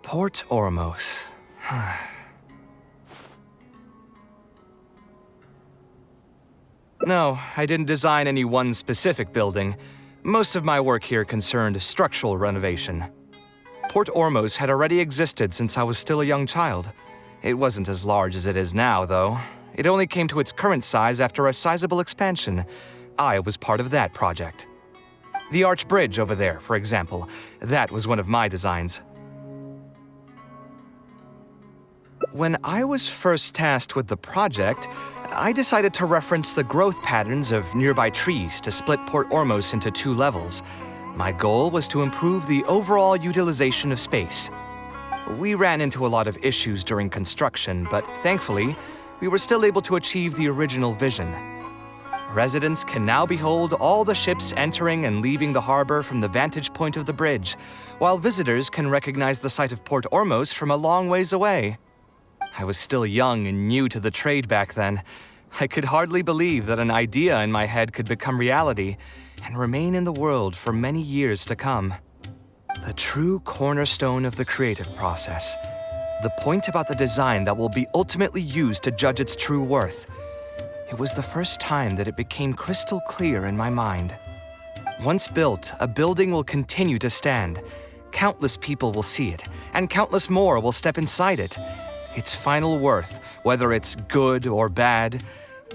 Port Ormos. No, I didn't design any one specific building. Most of my work here concerned structural renovation. Port Ormos had already existed since I was still a young child. It wasn't as large as it is now, though. It only came to its current size after a sizable expansion. I was part of that project. The arch bridge over there, for example, that was one of my designs. When I was first tasked with the project, I decided to reference the growth patterns of nearby trees to split Port Ormos into 2 levels. My goal was to improve the overall utilization of space. We ran into a lot of issues during construction, but thankfully, we were still able to achieve the original vision. Residents can now behold all the ships entering and leaving the harbor from the vantage point of the bridge, while visitors can recognize the site of Port Ormos from a long ways away. I was still young and new to the trade back then. I could hardly believe that an idea in my head could become reality and remain in the world for many years to come. The true cornerstone of the creative process. The point about the design that will be ultimately used to judge its true worth. It was the first time that it became crystal clear in my mind. Once built, a building will continue to stand. Countless people will see it, and countless more will step inside it. Its final worth, whether it's good or bad,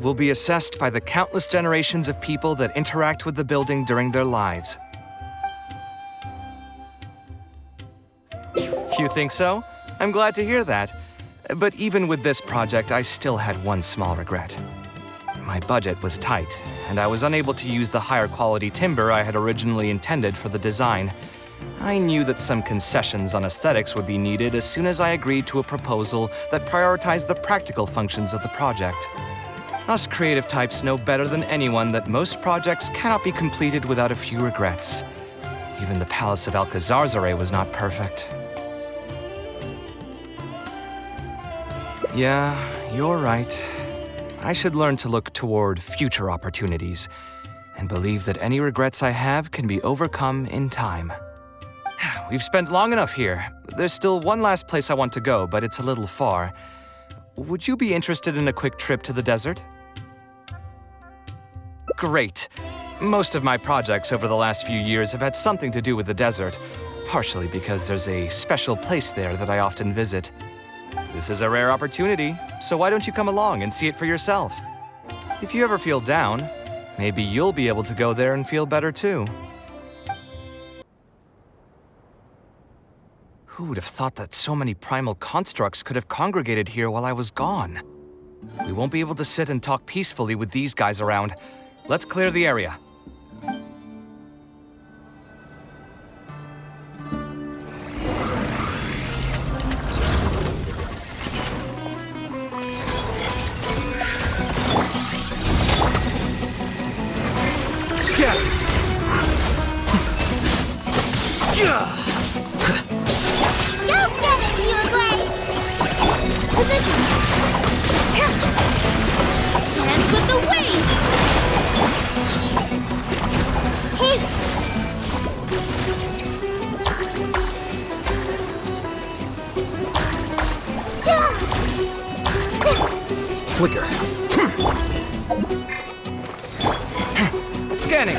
will be assessed by the countless generations of people that interact with the building during their lives. You think so? I'm glad to hear that. But even with this project, I still had one small regret. My budget was tight, and I was unable to use the higher quality timber I had originally intended for the design. I knew that some concessions on aesthetics would be needed as soon as I agreed to a proposal that prioritized the practical functions of the project. Us creative types know better than anyone that most projects cannot be completed without a few regrets. Even the Palace of Alcazarzaray was not perfect. Yeah, you're right. I should learn to look toward future opportunities and believe that any regrets I have can be overcome in time. We've spent long enough here. There's still one last place I want to go, but it's a little far. Would you be interested in a quick trip to the desert? Great. Most of my projects over the last few years have had something to do with the desert, partially because there's a special place there that I often visit. This is a rare opportunity, so why don't you come along and see it for yourself? If you ever feel down, maybe you'll be able to go there and feel better too. Who would have thought that so many primal constructs could have congregated here while I was gone? We won't be able to sit and talk peacefully with these guys around. Let's clear the area. Flicker. Scanning.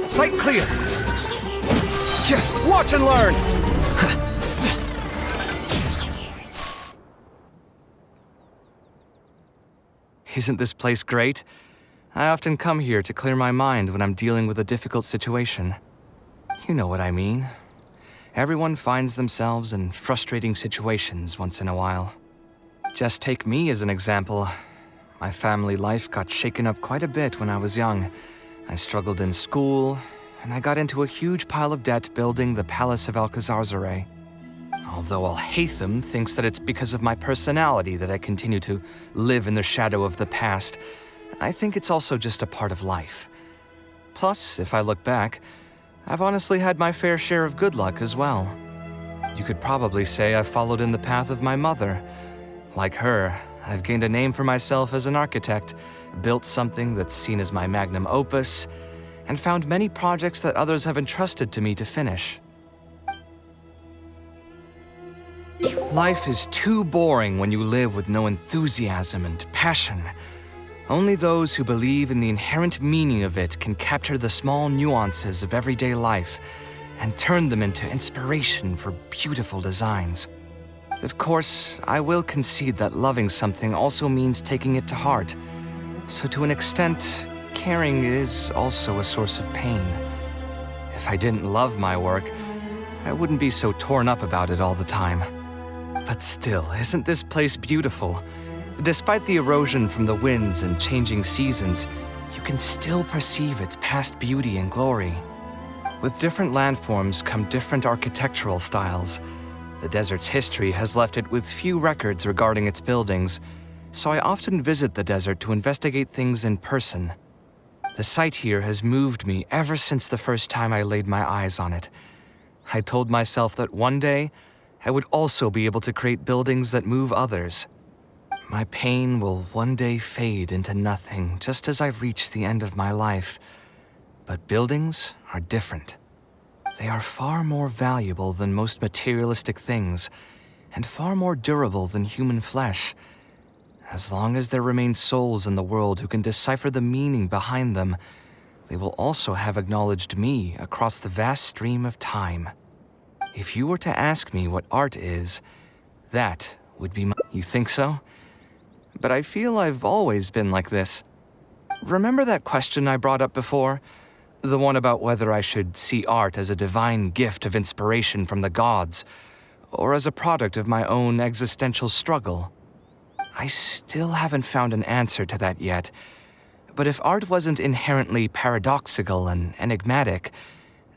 Sight clear. Watch and learn. Isn't this place great? I often come here to clear my mind when I'm dealing with a difficult situation. You know what I mean. Everyone finds themselves in frustrating situations once in a while. Just take me as an example. My family life got shaken up quite a bit when I was young. I struggled in school, and I got into a huge pile of debt building the Palace of Alcazarzaray. Although Alhaitham thinks that it's because of my personality that I continue to live in the shadow of the past, I think it's also just a part of life. Plus, if I look back, I've honestly had my fair share of good luck as well. You could probably say I've followed in the path of my mother. Like her, I've gained a name for myself as an architect, built something that's seen as my magnum opus, and found many projects that others have entrusted to me to finish. Life is too boring when you live with no enthusiasm and passion. Only those who believe in the inherent meaning of it can capture the small nuances of everyday life and turn them into inspiration for beautiful designs. Of course, I will concede that loving something also means taking it to heart. So to an extent, caring is also a source of pain. If I didn't love my work, I wouldn't be so torn up about it all the time. But still, isn't this place beautiful? Despite the erosion from the winds and changing seasons, you can still perceive its past beauty and glory. With different landforms come different architectural styles. The desert's history has left it with few records regarding its buildings, so I often visit the desert to investigate things in person. The sight here has moved me ever since the first time I laid my eyes on it. I told myself that one day, I would also be able to create buildings that move others. My pain will one day fade into nothing just as I reach the end of my life. But buildings are different. They are far more valuable than most materialistic things, and far more durable than human flesh. As long as there remain souls in the world who can decipher the meaning behind them, they will also have acknowledged me across the vast stream of time. If you were to ask me what art is, that would be my... You think so? But I feel I've always been like this. Remember that question I brought up before? The one about whether I should see art as a divine gift of inspiration from the gods, or as a product of my own existential struggle. I still haven't found an answer to that yet, but if art wasn't inherently paradoxical and enigmatic,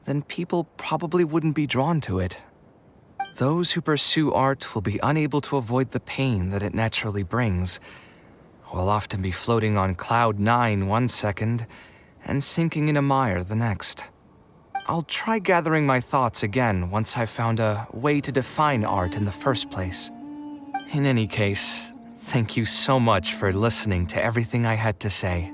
then people probably wouldn't be drawn to it. Those who pursue art will be unable to avoid the pain that it naturally brings. Will often be floating on cloud 9 one second and sinking in a mire the next. I'll try gathering my thoughts again once I've found a way to define art in the first place. In any case, thank you so much for listening to everything I had to say.